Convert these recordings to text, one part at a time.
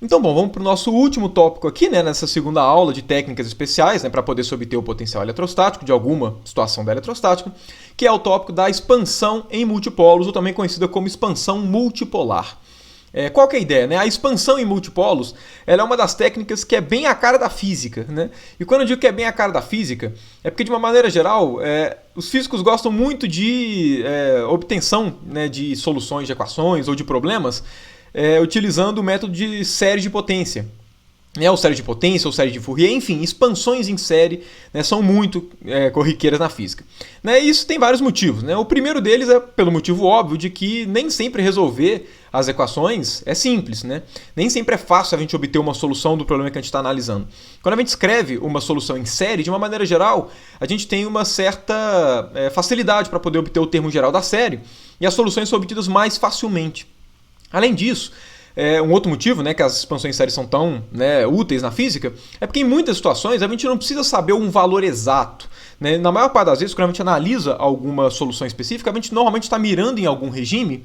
Então, bom, vamos para o nosso último tópico aqui, né, nessa segunda aula de técnicas especiais, né, para poder se obter o potencial eletrostático de alguma situação da eletrostática, que é o tópico da expansão em multipolos, ou também conhecida como expansão multipolar. Qual que é a ideia? Né? A expansão em multipolos ela é uma das técnicas que é bem a cara da física. Né? E quando eu digo que é bem a cara da física, é porque, de uma maneira geral, os físicos gostam muito de obtenção, né, de soluções de equações ou de problemas utilizando o método de série de potência. Ou série de potência, ou série de Fourier, enfim, expansões em série, né, são muito corriqueiras na física. Né, e isso tem vários motivos. Né? O primeiro deles é pelo motivo óbvio de que nem sempre resolver as equações é simples. Né? Nem sempre é fácil a gente obter uma solução do problema que a gente está analisando. Quando a gente escreve uma solução em série, de uma maneira geral, a gente tem uma certa facilidade para poder obter o termo geral da série, e as soluções são obtidas mais facilmente. Além disso, um outro motivo, né, que as expansões em série são tão, né, úteis na física é porque em muitas situações a gente não precisa saber um valor exato. Né? Na maior parte das vezes, quando a gente analisa alguma solução específica, a gente normalmente está mirando em algum regime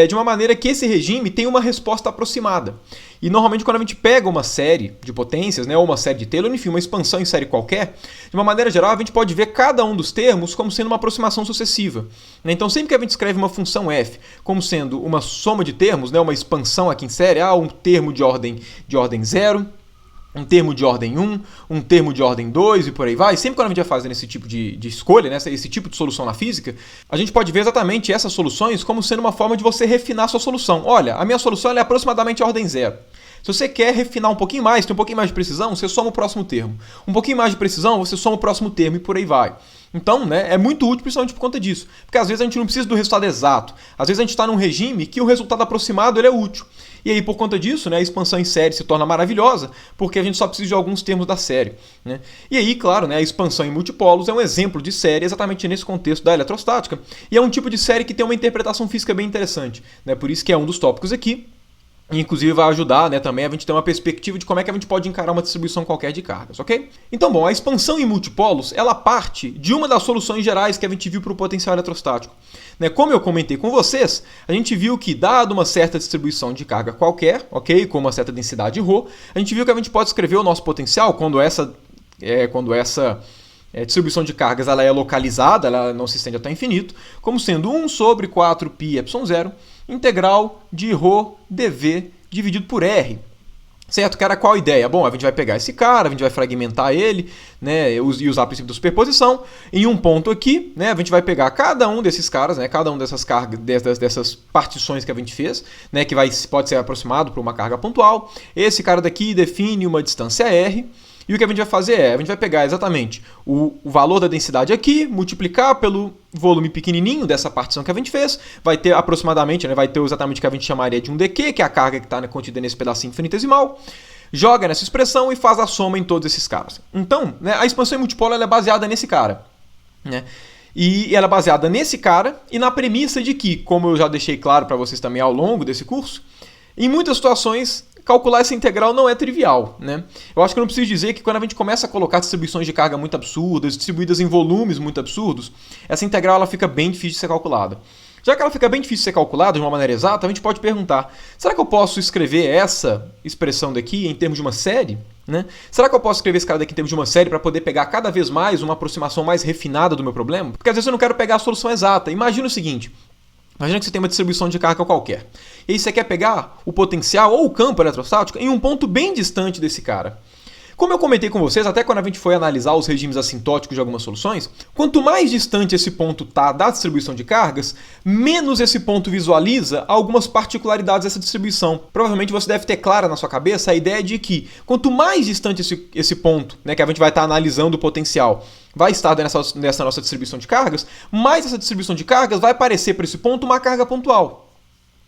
de uma maneira que esse regime tem uma resposta aproximada. E normalmente quando a gente pega uma série de potências, né, ou uma série de Taylor, enfim, uma expansão em série qualquer, de uma maneira geral a gente pode ver cada um dos termos como sendo uma aproximação sucessiva. Então sempre que a gente escreve uma função f como sendo uma soma de termos, né, uma expansão aqui em série, um termo de ordem 0, um termo de ordem 1, um termo de ordem 2 e por aí vai. Sempre quando a gente vai fazendo esse tipo de escolha, né, esse tipo de solução na física, a gente pode ver exatamente essas soluções como sendo uma forma de você refinar a sua solução. Olha, a minha solução é aproximadamente a ordem 0. Se você quer refinar um pouquinho mais, tem um pouquinho mais de precisão, você soma o próximo termo. Um pouquinho mais de precisão, você soma o próximo termo e por aí vai. Então, né, é muito útil principalmente por conta disso. Porque às vezes a gente não precisa do resultado exato. Às vezes a gente está num regime que o resultado aproximado ele é útil. E aí, por conta disso, né, a expansão em série se torna maravilhosa, porque a gente só precisa de alguns termos da série. Né? E aí, claro, né, a expansão em multipolos é um exemplo de série exatamente nesse contexto da eletrostática. E é um tipo de série que tem uma interpretação física bem interessante. Né? Por isso que é um dos tópicos aqui. E, inclusive vai ajudar, né, também a gente ter uma perspectiva de como é que a gente pode encarar uma distribuição qualquer de cargas, ok? Então, bom, a expansão em multipolos, ela parte de uma das soluções gerais que a gente viu para o potencial eletrostático. Né, como eu comentei com vocês, a gente viu que, dado uma certa distribuição de carga qualquer, ok, com uma certa densidade ρ, a gente viu que a gente pode escrever o nosso potencial quando essa distribuição de cargas ela é localizada, ela não se estende até infinito, como sendo 1 sobre 4π ε0 integral de ρ dv dividido por r. Certo? Que era qual a ideia? Bom, a gente vai pegar esse cara, a gente vai fragmentar ele, né, e usar o princípio da superposição. Em um ponto aqui, né, a gente vai pegar cada um desses caras, né, cada um dessas cargas, dessas partições que a gente fez, né, que pode ser aproximado por uma carga pontual. Esse cara daqui define uma distância r. E o que a gente vai fazer a gente vai pegar exatamente o valor da densidade aqui, multiplicar pelo volume pequenininho dessa partição que a gente fez, vai ter aproximadamente, né, vai ter exatamente o que a gente chamaria de um dq, que é a carga que está contida nesse pedacinho infinitesimal, joga nessa expressão e faz a soma em todos esses caras. Então, né, a expansão em multipolo ela é baseada nesse cara. Né? E ela é baseada nesse cara e na premissa de que, como eu já deixei claro para vocês também ao longo desse curso, em muitas situações calcular essa integral não é trivial. Né? Eu acho que eu não preciso dizer que quando a gente começa a colocar distribuições de carga muito absurdas, distribuídas em volumes muito absurdos, essa integral ela fica bem difícil de ser calculada. Já que ela fica bem difícil de ser calculada de uma maneira exata, a gente pode perguntar, será que eu posso escrever essa expressão daqui em termos de uma série? Né? Será que eu posso escrever esse cara daqui em termos de uma série para poder pegar cada vez mais uma aproximação mais refinada do meu problema? Porque às vezes eu não quero pegar a solução exata. Imagina o seguinte, imagina que você tem uma distribuição de carga qualquer. E aí você quer pegar o potencial ou o campo eletrostático em um ponto bem distante desse cara. Como eu comentei com vocês, até quando a gente foi analisar os regimes assintóticos de algumas soluções, quanto mais distante esse ponto está da distribuição de cargas, menos esse ponto visualiza algumas particularidades dessa distribuição. Provavelmente você deve ter clara na sua cabeça a ideia de que quanto mais distante esse ponto, né, que a gente vai estar analisando o potencial, vai estar nessa nossa distribuição de cargas, mais essa distribuição de cargas vai parecer para esse ponto uma carga pontual.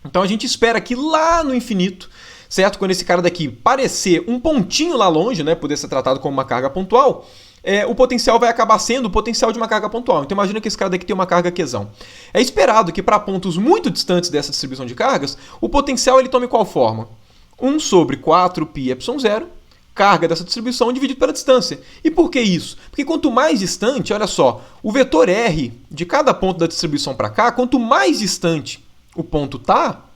Então a gente espera que lá no infinito, certo? Quando esse cara daqui parecer um pontinho lá longe, né, poder ser tratado como uma carga pontual, o potencial vai acabar sendo o potencial de uma carga pontual. Então imagina que esse cara daqui tem uma carga Qzão. É esperado que para pontos muito distantes dessa distribuição de cargas, o potencial ele tome qual forma? 1 sobre 4π ε0, carga dessa distribuição dividido pela distância. E por que isso? Porque quanto mais distante, olha só, o vetor R de cada ponto da distribuição para cá, quanto mais distante o ponto está,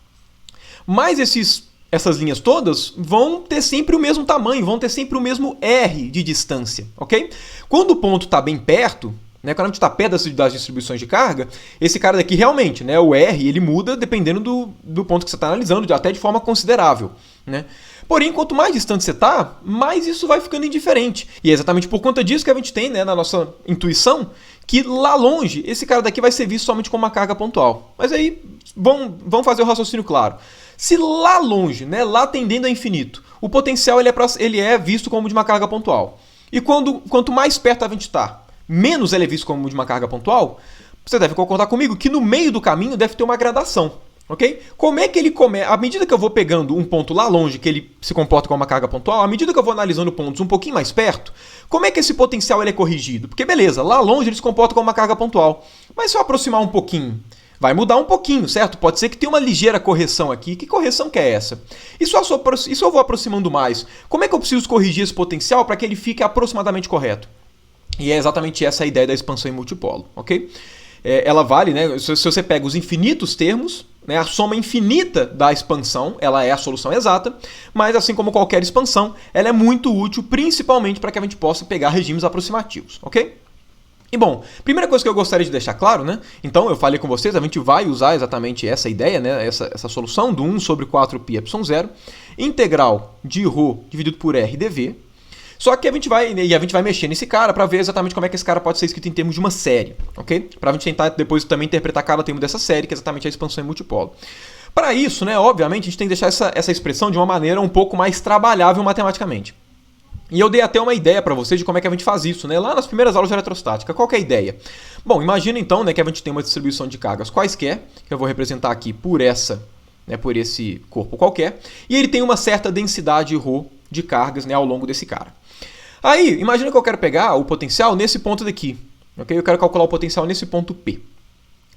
mais esses essas linhas todas vão ter sempre o mesmo tamanho, vão ter sempre o mesmo R de distância, ok? Quando o ponto está bem perto, né, quando a gente está perto das distribuições de carga, esse cara daqui realmente, né, o R, ele muda dependendo do ponto que você está analisando, até de forma considerável, né? Porém, quanto mais distante você está, mais isso vai ficando indiferente. E é exatamente por conta disso que a gente tem, né, na nossa intuição, que lá longe, esse cara daqui vai ser visto somente como uma carga pontual. Mas aí, vamos fazer o raciocínio claro. Se lá longe, né, lá tendendo a infinito, o potencial ele é visto como de uma carga pontual. E quanto mais perto a gente está, menos ele é visto como de uma carga pontual, você deve concordar comigo que no meio do caminho deve ter uma gradação. Ok? Como é que ele começa? À medida que eu vou pegando um ponto lá longe, que ele se comporta como uma carga pontual, à medida que eu vou analisando pontos um pouquinho mais perto, como é que esse potencial ele é corrigido? Porque beleza, lá longe ele se comporta como uma carga pontual. Mas se eu aproximar um pouquinho, vai mudar um pouquinho, certo? Pode ser que tenha uma ligeira correção aqui. Que correção que é essa? E se eu vou aproximando mais, como é que eu preciso corrigir esse potencial para que ele fique aproximadamente correto? E é exatamente essa a ideia da expansão em multipolo, ok? Ela vale, né? Se você pega os infinitos termos, né, a soma infinita da expansão, ela é a solução exata, mas assim como qualquer expansão, ela é muito útil, principalmente para que a gente possa pegar regimes aproximativos, ok? E bom, primeira coisa que eu gostaria de deixar claro, né? Então eu falei com vocês, a gente vai usar exatamente essa ideia, né? Essa solução do 1 sobre 4πε0, integral de ρ dividido por r dv. Só que a gente vai mexer nesse cara para ver exatamente como é que esse cara pode ser escrito em termos de uma série, ok? Para a gente tentar depois também interpretar cada termo dessa série, que é exatamente a expansão em multipolo. Para isso, né, obviamente, a gente tem que deixar essa expressão de uma maneira um pouco mais trabalhável matematicamente. E eu dei até uma ideia para vocês de como é que a gente faz isso, né? Lá nas primeiras aulas de eletrostática. Qual que é a ideia? Bom, imagina então, né, que a gente tem uma distribuição de cargas quaisquer, que eu vou representar aqui por esse corpo qualquer, e ele tem uma certa densidade ρ de cargas, né, ao longo desse cara. Aí, imagina que eu quero pegar o potencial nesse ponto daqui, ok? Eu quero calcular o potencial nesse ponto P.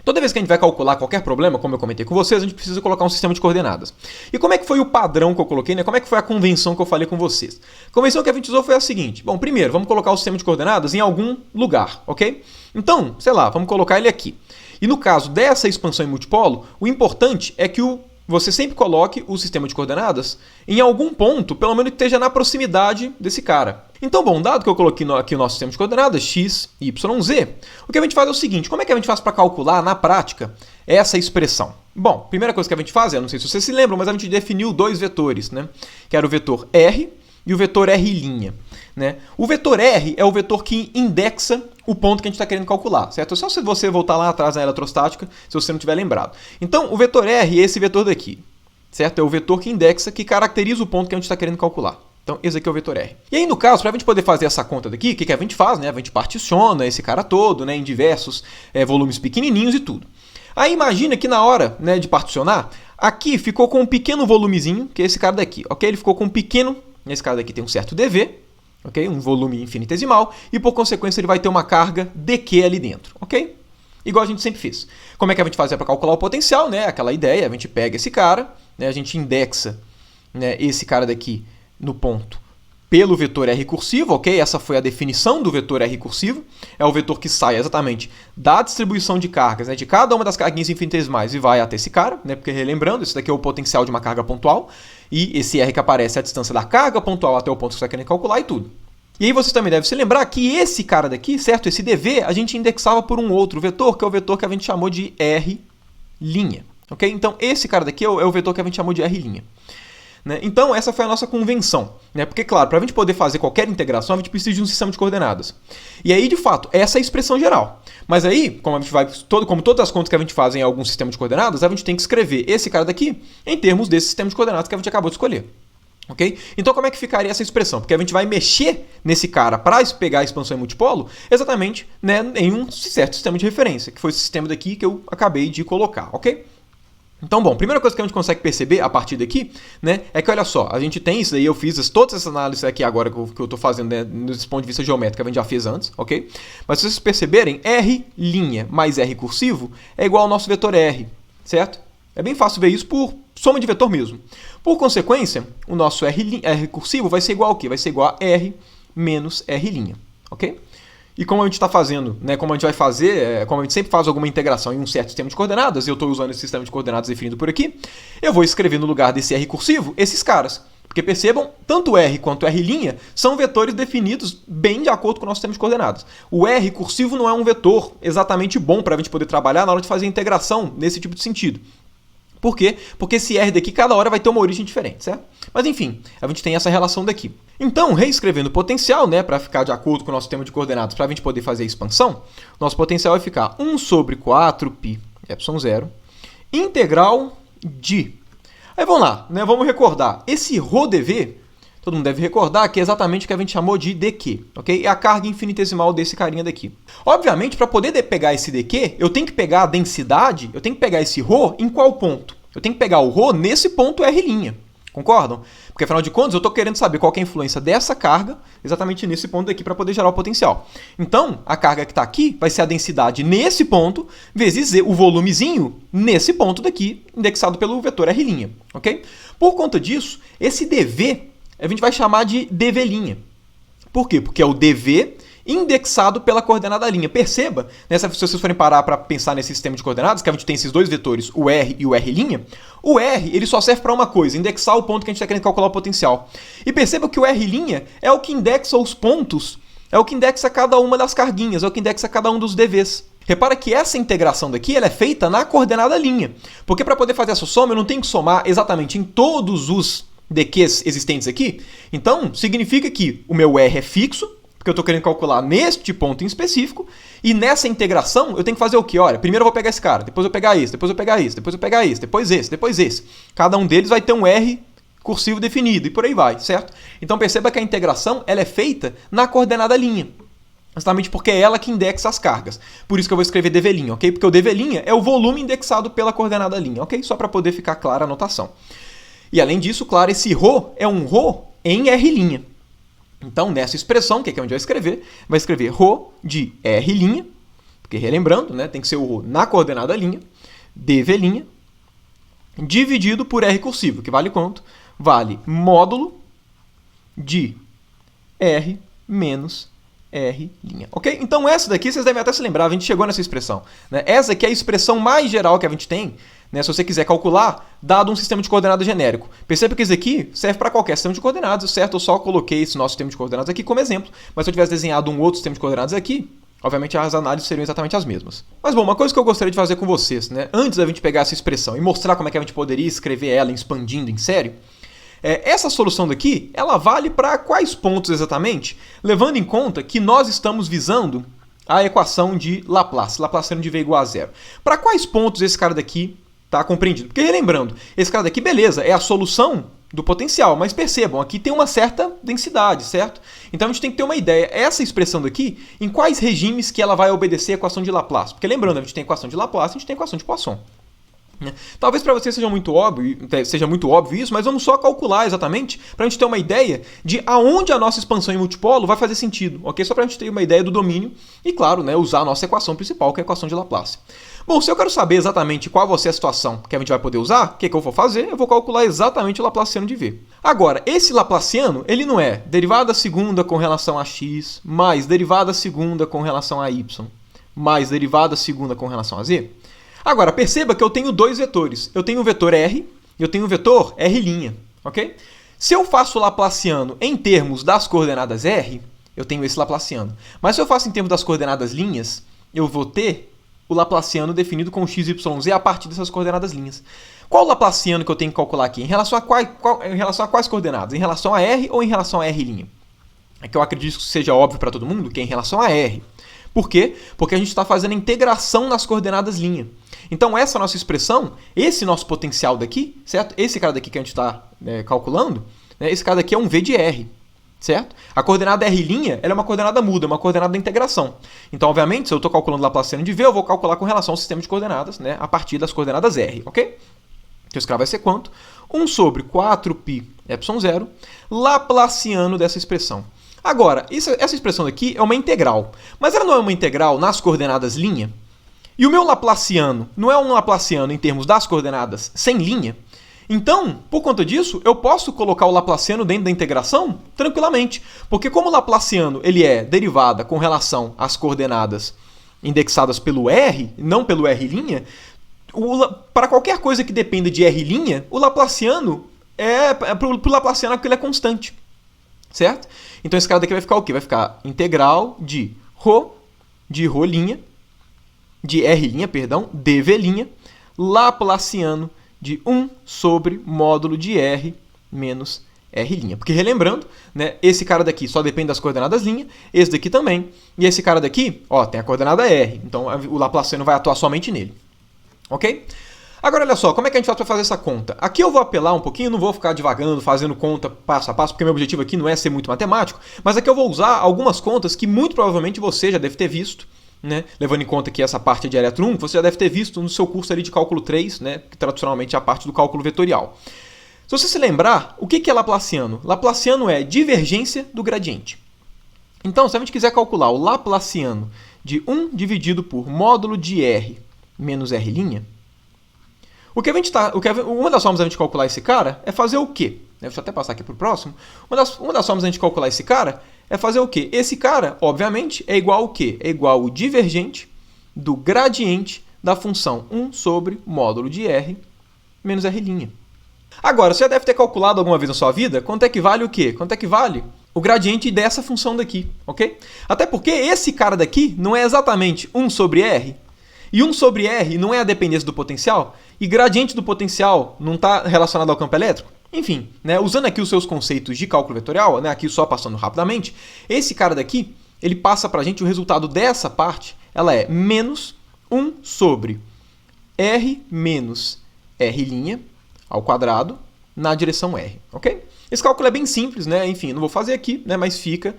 Toda vez que a gente vai calcular qualquer problema, como eu comentei com vocês, a gente precisa colocar um sistema de coordenadas. E como é que foi o padrão que eu coloquei, né? Como é que foi a convenção que eu falei com vocês? A convenção que a gente usou foi a seguinte. Bom, primeiro, vamos colocar o sistema de coordenadas em algum lugar, ok? Então, sei lá, vamos colocar ele aqui. E no caso dessa expansão em multipolo, o importante é que você sempre coloque o sistema de coordenadas em algum ponto, pelo menos que esteja na proximidade desse cara. Então, bom, dado que eu coloquei aqui o nosso sistema de coordenadas, x, y, z, o que a gente faz é o seguinte, como é que a gente faz para calcular, na prática, essa expressão? Bom, primeira coisa que a gente faz, não sei se vocês se lembram, mas a gente definiu dois vetores, né? Que era o vetor r e o vetor r'. Né? O vetor r é o vetor que indexa o ponto que a gente está querendo calcular, certo? É só se você voltar lá atrás na eletrostática, se você não tiver lembrado. Então, o vetor r é esse vetor daqui, certo? É o vetor que indexa, que caracteriza o ponto que a gente está querendo calcular. Então, esse aqui é o vetor r. E aí, no caso, para a gente poder fazer essa conta daqui, o que a gente faz? Né? A gente particiona esse cara todo, né, em diversos volumes pequenininhos e tudo. Aí, imagina que na hora, né, de particionar, aqui ficou com um pequeno volumezinho, que é esse cara daqui, ok? Ele ficou com um pequeno, esse cara daqui tem um certo dV, ok? Um volume infinitesimal, e por consequência ele vai ter uma carga dq ali dentro, ok? Igual a gente sempre fez. Como é que a gente fazia para calcular o potencial, né? Aquela ideia, a gente pega esse cara, né? A gente indexa, né, esse cara daqui no ponto pelo vetor r cursivo, ok? Essa foi a definição do vetor r cursivo. É o vetor que sai exatamente da distribuição de cargas, né, de cada uma das carguinhas infinitesimais e vai até esse cara, né? Porque relembrando, esse daqui é o potencial de uma carga pontual e esse r que aparece é a distância da carga pontual até o ponto que você está querendo calcular e tudo. E aí vocês também devem se lembrar que esse cara daqui, certo? Esse dv, a gente indexava por um outro vetor, que é o vetor que a gente chamou de r', ok? Então esse cara daqui é o vetor que a gente chamou de r'. Né? Então, essa foi a nossa convenção. Né? Porque, claro, para a gente poder fazer qualquer integração, a gente precisa de um sistema de coordenadas. E aí, de fato, essa é a expressão geral. Mas aí, como todas as contas que a gente faz em algum sistema de coordenadas, a gente tem que escrever esse cara daqui em termos desse sistema de coordenadas que a gente acabou de escolher. Okay? Então, como é que ficaria essa expressão? Porque a gente vai mexer nesse cara para pegar a expansão em multipolo exatamente, né, em um certo sistema de referência, que foi esse sistema daqui que eu acabei de colocar, ok? Então, bom, primeira coisa que a gente consegue perceber a partir daqui, né, é que, olha só, a gente tem isso daí, eu fiz todas essas análises aqui agora que eu estou fazendo, né, desse ponto de vista geométrico, a gente já fez antes, ok? Mas se vocês perceberem, r' mais r cursivo é igual ao nosso vetor r, certo? É bem fácil ver isso por soma de vetor mesmo. Por consequência, o nosso r cursivo vai ser igual ao quê? Vai ser igual a r menos r', ok? E como a gente está fazendo, né, como a gente vai fazer, como a gente sempre faz alguma integração em um certo sistema de coordenadas, e eu estou usando esse sistema de coordenadas definido por aqui, eu vou escrever no lugar desse R cursivo esses caras. Porque percebam, tanto R quanto R' são vetores definidos bem de acordo com o nosso sistema de coordenadas. O R cursivo não é um vetor exatamente bom para a gente poder trabalhar na hora de fazer a integração nesse tipo de sentido. Por quê? Porque esse R daqui, cada hora vai ter uma origem diferente, certo? Mas enfim, a gente tem essa relação daqui. Então, reescrevendo o potencial, né, para ficar de acordo com o nosso sistema de coordenadas, para a gente poder fazer a expansão, nosso potencial vai ficar 1 sobre 4π ε0 integral de... Aí vamos lá, né, vamos recordar. Esse ρdv, todo mundo deve recordar que é exatamente o que a gente chamou de dq, ok? É a carga infinitesimal desse carinha daqui. Obviamente, para poder pegar esse dq, eu tenho que pegar a densidade, eu tenho que pegar esse ρ em qual ponto? Eu tenho que pegar o ρ nesse ponto R'. Concordam? Porque, afinal de contas, eu estou querendo saber qual que é a influência dessa carga exatamente nesse ponto aqui para poder gerar o potencial. Então, a carga que está aqui vai ser a densidade nesse ponto vezes o volumezinho nesse ponto daqui, indexado pelo vetor R'. Ok? Por conta disso, esse dv a gente vai chamar de dv'. Por quê? Porque é o dv indexado pela coordenada linha. Perceba, né, se vocês forem parar para pensar nesse sistema de coordenadas, que a gente tem esses dois vetores, o R e o R', o R ele só serve para uma coisa, indexar o ponto que a gente está querendo calcular o potencial. E perceba que o R' é o que indexa os pontos, é o que indexa cada uma das carguinhas, é o que indexa cada um dos dvs. Repara que essa integração daqui ela é feita na coordenada linha, porque para poder fazer essa soma eu não tenho que somar exatamente em todos os dqs existentes aqui. Então, significa que o meu R é fixo, porque eu estou querendo calcular neste ponto em específico, e nessa integração eu tenho que fazer o quê? Olha, primeiro eu vou pegar esse cara, depois eu vou pegar esse, depois eu vou pegar esse, depois eu vou pegar esse, depois esse, depois esse. Cada um deles vai ter um R cursivo definido, e por aí vai, certo? Então perceba que a integração ela é feita na coordenada linha, justamente porque é ela que indexa as cargas. Por isso que eu vou escrever dv', ok? Porque o dv' é o volume indexado pela coordenada linha, ok? Só para poder ficar clara a anotação. E além disso, claro, esse ρ é um ρ em R'. Então, nessa expressão, que é onde vai escrever ρ de R', porque relembrando, né, tem que ser o ρ na coordenada linha, dv', dividido por R cursivo, que vale quanto? Vale módulo de R menos R'. Ok? Então, essa daqui, vocês devem até se lembrar, a gente chegou nessa expressão. Né? Essa aqui é a expressão mais geral que a gente tem, né, se você quiser calcular, dado um sistema de coordenadas genérico. Perceba que isso aqui serve para qualquer sistema de coordenadas, certo? Eu só coloquei esse nosso sistema de coordenadas aqui como exemplo, mas se eu tivesse desenhado um outro sistema de coordenadas aqui, obviamente as análises seriam exatamente as mesmas. Mas bom, uma coisa que eu gostaria de fazer com vocês, né, antes da gente pegar essa expressão e mostrar como é que a gente poderia escrever ela expandindo em série, essa solução daqui, ela vale para quais pontos exatamente? Levando em conta que nós estamos visando a equação de Laplace, Laplaciano de V igual a zero. Para quais pontos esse cara daqui está compreendido? Porque, relembrando, esse cara daqui, beleza, é a solução do potencial, mas percebam, aqui tem uma certa densidade, certo? Então a gente tem que ter uma ideia, essa expressão daqui, em quais regimes que ela vai obedecer a equação de Laplace? Porque lembrando, a gente tem a equação de Laplace, a gente tem a equação de Poisson. Talvez para você seja muito óbvio isso, mas vamos só calcular exatamente para a gente ter uma ideia de aonde a nossa expansão em multipolo vai fazer sentido, ok? Só para a gente ter uma ideia do domínio e, claro, né, usar a nossa equação principal, que é a equação de Laplace. Bom, se eu quero saber exatamente qual vai ser a situação que a gente vai poder usar, o que eu vou fazer? Eu vou calcular exatamente o Laplaciano de V. Agora, esse Laplaciano, ele não é derivada segunda com relação a x, mais derivada segunda com relação a y, mais derivada segunda com relação a z. Agora, perceba que eu tenho dois vetores. Eu tenho o vetor R e eu tenho o vetor R', ok? Se eu faço o Laplaciano em termos das coordenadas R, eu tenho esse Laplaciano. Mas se eu faço em termos das coordenadas linhas, eu vou ter o Laplaciano definido com x, y, z a partir dessas coordenadas linhas. Qual o Laplaciano que eu tenho que calcular aqui? Em relação a quais coordenadas? Em relação a R ou em relação a R'? É que eu acredito que seja óbvio para todo mundo que é em relação a R. Por quê? Porque a gente está fazendo a integração nas coordenadas linha. Então, essa nossa expressão, esse nosso potencial daqui, certo? Esse cara daqui que a gente está calculando, né? Esse cara daqui é um V de R, certo? A coordenada R' ela é uma coordenada muda, é uma coordenada da integração. Então, obviamente, se eu estou calculando Laplaciano de V, eu vou calcular com relação ao sistema de coordenadas, né? A partir das coordenadas R, ok? Então, esse cara vai ser quanto? 1 sobre 4π ε0 Laplaciano dessa expressão. Agora, essa expressão aqui é uma integral, mas ela não é uma integral nas coordenadas linha? E o meu Laplaciano não é um Laplaciano em termos das coordenadas sem linha? Então, por conta disso, eu posso colocar o laplaciano dentro da integração tranquilamente, porque como o laplaciano ele é derivada com relação às coordenadas indexadas pelo r, não pelo r', para qualquer coisa que dependa de r', o laplaciano para o laplaciano aquilo é constante, certo? Então esse cara daqui vai ficar o quê? Vai ficar integral de ρ, de r', dv', laplaciano de 1 sobre módulo de r menos r'. Porque relembrando, né, esse cara daqui só depende das coordenadas linha, esse daqui também, e esse cara daqui, ó, tem a coordenada r, então o laplaciano vai atuar somente nele. Ok? Agora, olha só, como é que a gente faz para fazer essa conta? Aqui eu vou apelar um pouquinho, não vou ficar divagando, fazendo conta passo a passo, porque meu objetivo aqui não é ser muito matemático, mas aqui eu vou usar algumas contas que muito provavelmente você já deve ter visto, né? Levando em conta que essa parte é de direto 1, você já deve ter visto no seu curso ali de cálculo 3, né? Que tradicionalmente é a parte do cálculo vetorial. Se você se lembrar, o que é Laplaciano? Laplaciano é divergência do gradiente. Então, se a gente quiser calcular o Laplaciano de 1 dividido por módulo de r menos r', uma das formas da gente calcular esse cara é fazer o quê? Deixa eu até passar aqui para o próximo. Uma das formas da gente calcular esse cara é fazer o quê? Esse cara, obviamente, é igual ao quê? É igual ao divergente do gradiente da função 1 sobre módulo de r menos r'. Agora, você já deve ter calculado alguma vez na sua vida quanto é que vale o quê? Quanto é que vale o gradiente dessa função daqui, ok? Até porque esse cara daqui não é exatamente 1 sobre r, e 1 sobre r não é a dependência do potencial, e gradiente do potencial não está relacionado ao campo elétrico. Enfim, né, usando aqui os seus conceitos de cálculo vetorial, né, aqui só passando rapidamente, esse cara daqui, ele passa para a gente o resultado dessa parte, ela é menos 1 sobre r menos r' ao quadrado na direção r, ok? Esse cálculo é bem simples, né? Enfim, não vou fazer aqui, né, mas fica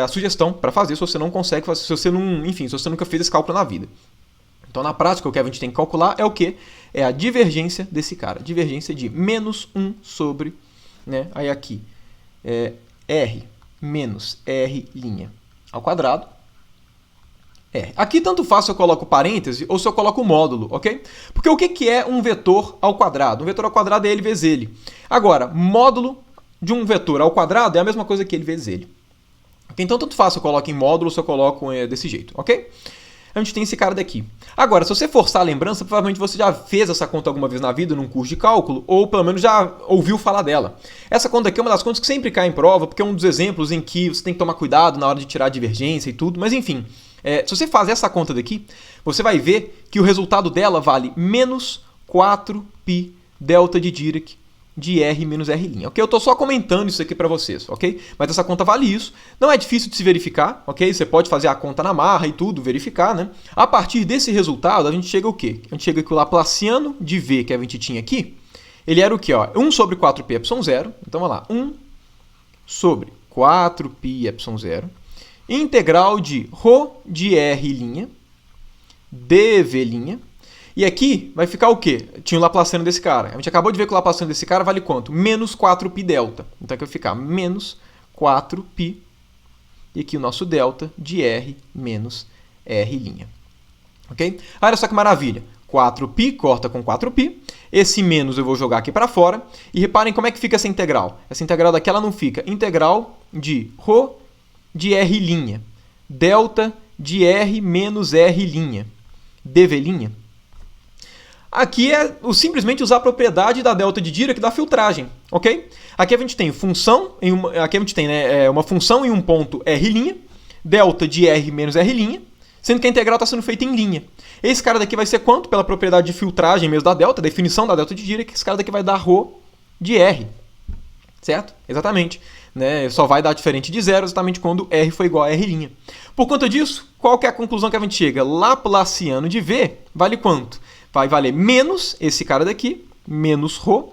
a sugestão para fazer se você não consegue, se você não, enfim, se você nunca fez esse cálculo na vida. Então, na prática, o que a gente tem que calcular é o quê? É a divergência desse cara. Divergência de menos 1 sobre, né? Aí aqui, r menos r' ao quadrado. R. Aqui tanto faz se eu coloco parêntese ou se eu coloco módulo, ok? Porque o que é um vetor ao quadrado? Um vetor ao quadrado é ele vezes ele. Agora, módulo de um vetor ao quadrado é a mesma coisa que ele vezes ele. Então, tanto faz se eu coloco em módulo ou se eu coloco desse jeito, ok? A gente tem esse cara daqui. Agora, se você forçar a lembrança, provavelmente você já fez essa conta alguma vez na vida, num curso de cálculo, ou pelo menos já ouviu falar dela. Essa conta aqui é uma das contas que sempre cai em prova, porque é um dos exemplos em que você tem que tomar cuidado na hora de tirar a divergência e tudo, mas enfim, se você fazer essa conta daqui, você vai ver que o resultado dela vale menos 4π delta de Dirac de r menos r', ok? Eu estou só comentando isso aqui para vocês, ok? Mas essa conta vale isso. Não é difícil de se verificar, ok? Você pode fazer a conta na marra e tudo, verificar, né? A partir desse resultado, a gente chega o quê? A gente chega que o Laplaciano de v que a gente tinha aqui, ele era o quê? Ó? 1 sobre 4π epsilon 0. Então, vamos lá. 1 sobre 4π epsilon 0. Integral de ρ de r' dv'. E aqui vai ficar o quê? Tinha o Laplaciano desse cara. A gente acabou de ver que o Laplaciano desse cara vale quanto? Menos 4π delta. Então aqui vai ficar menos 4π. E aqui o nosso delta de r menos r'. Ok? Olha só que maravilha. 4π corta com 4π. Esse menos eu vou jogar aqui para fora. E reparem como é que fica essa integral. Essa integral daqui ela não fica. Integral de ρ de r'. Delta de r menos r'. dv'. Aqui é simplesmente usar a propriedade da delta de Dirac da filtragem, ok? Aqui a gente tem função, aqui a gente tem uma função em um ponto r', delta de r menos r', sendo que a integral está sendo feita em linha. Esse cara daqui vai ser quanto? Pela propriedade de filtragem mesmo da delta, definição da delta de Dirac, esse cara daqui vai dar ρ de r, certo? Exatamente. Né? Só vai dar diferente de zero exatamente quando r for igual a r'. Por conta disso, qual que é a conclusão que a gente chega? Laplaciano de v vale quanto? Vai valer menos esse cara daqui, menos ρ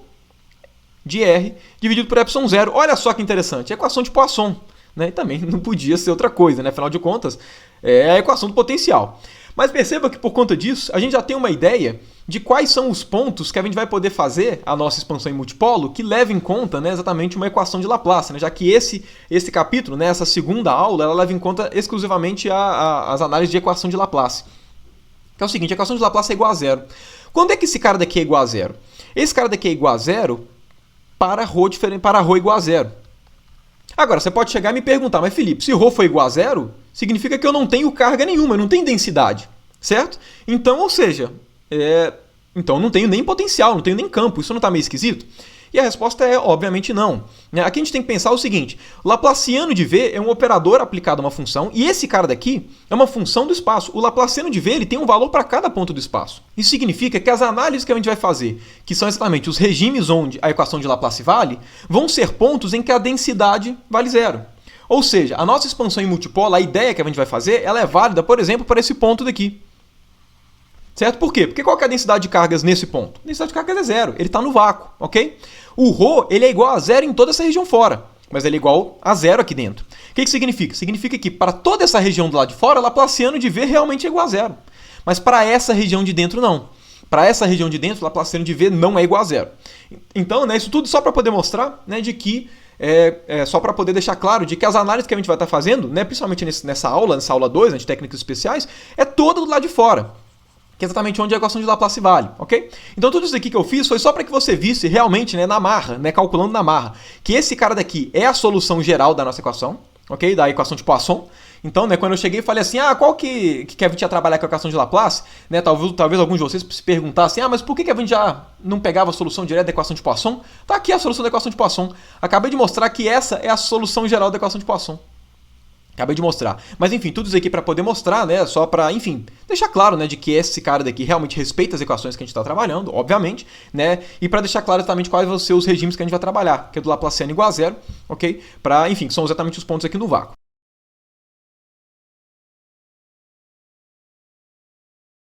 de r, dividido por epsilon 0. Olha só que interessante, a equação de Poisson. Né? E também não podia ser outra coisa, né? Afinal de contas, é a equação do potencial. Mas perceba que por conta disso, a gente já tem uma ideia de quais são os pontos que a gente vai poder fazer a nossa expansão em multipolo que leva em conta, né, exatamente uma equação de Laplace, né? Já que esse capítulo, né, essa segunda aula, ela leva em conta exclusivamente as análises de equação de Laplace. Que é o seguinte, a equação de Laplace é igual a zero. Quando é que esse cara daqui é igual a zero? Esse cara daqui é igual a zero para ρ igual a zero. Agora, você pode chegar e me perguntar, mas Felipe, se ρ for igual a zero, significa que eu não tenho carga nenhuma, eu não tenho densidade, certo? Então, ou seja, então eu não tenho nem potencial, não tenho nem campo, isso não está meio esquisito? E a resposta é, obviamente, não. Aqui a gente tem que pensar o seguinte, o Laplaciano de V é um operador aplicado a uma função, e esse cara daqui é uma função do espaço. O Laplaciano de V ele tem um valor para cada ponto do espaço. Isso significa que as análises que a gente vai fazer, que são exatamente os regimes onde a equação de Laplace vale, vão ser pontos em que a densidade vale zero. Ou seja, a nossa expansão em multipolo, a ideia que a gente vai fazer, ela é válida, por exemplo, para esse ponto daqui. Certo? Por quê? Porque qual que é a densidade de cargas nesse ponto? A densidade de cargas é zero, ele está no vácuo, ok? O ρ ele é igual a zero em toda essa região fora, mas ele é igual a zero aqui dentro. O que significa? Significa que para toda essa região do lado de fora, Laplaciano de V realmente é igual a zero. Mas para essa região de dentro, não. Para essa região de dentro, Laplaciano de V não é igual a zero. Então, isso tudo só para poder mostrar de que só para poder deixar claro de que as análises que a gente vai estar fazendo, principalmente nessa aula 2, de técnicas especiais, é toda do lado de fora. Que é exatamente onde a equação de Laplace vale, ok? Então tudo isso aqui que eu fiz foi só para que você visse realmente, na marra, calculando na marra, que esse cara daqui é a solução geral da nossa equação, ok? Da equação de Poisson. Então, quando eu cheguei e falei assim, qual que a gente ia trabalhar com a equação de Laplace, talvez alguns de vocês se perguntassem, mas por que a gente já não pegava a solução direta da equação de Poisson? Tá aqui a solução da equação de Poisson. Acabei de mostrar que essa é a solução geral da equação de Poisson. Acabei de mostrar. Mas enfim, tudo isso aqui para poder mostrar, só para, enfim, deixar claro, de que esse cara daqui realmente respeita as equações que a gente está trabalhando, obviamente, e para deixar claro exatamente quais vão ser os regimes que a gente vai trabalhar, que é do Laplaciano igual a zero, ok? Enfim, que são exatamente os pontos aqui no vácuo.